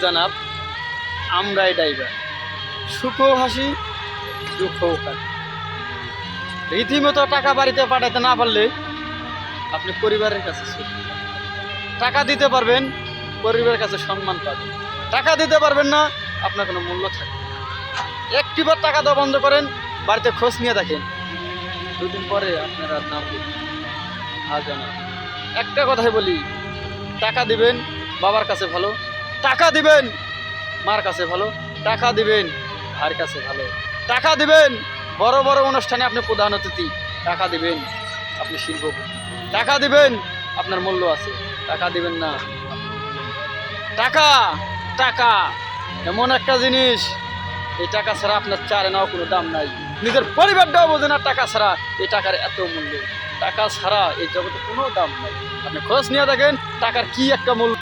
জানাব আমরাই ড্রাইভার, সুখও হাসি দুঃখও কাটি। রীতিমতো টাকা বাড়িতে পাঠাতে না পারলে আপনি পরিবারের কাছে টাকা দিতে পারবেন, পরিবারের কাছে সম্মান পাবেন। টাকা দিতে পারবেন না, আপনার কোনো মূল্য থাকবে না। একটিবার টাকা দেওয়া বন্ধ করেন, বাড়িতে খোঁজ নিয়ে দেখেন, দুদিন পরে আপনার আর নাম দিন। জানা একটা কথাই বলি, টাকা দিবেন বাবার কাছে ভালো, টাকা দিবেন মার কাছে ভালো, টাকা দিবেন ভাইয়ের কাছে ভালো, টাকা দিবেন বড় বড় অনুষ্ঠানে আপনি প্রধান অতিথি, টাকা দিবেন আপনি শিল্পপতি, টাকা দিবেন আপনার মূল্য আছে, টাকা দিবেন না। টাকা টাকা এমন একটা জিনিস, এই টাকা ছাড়া আপনার চারে নাও কোনো দাম নাই। নিজের পরিবারটাও বোঝে না টাকা ছাড়া এই টাকার এত মূল্য। টাকা ছাড়া এই জগতে কোনো দাম নাই। আপনি খোঁজ নিয়ে দেখেন টাকার কি একটা মূল্য।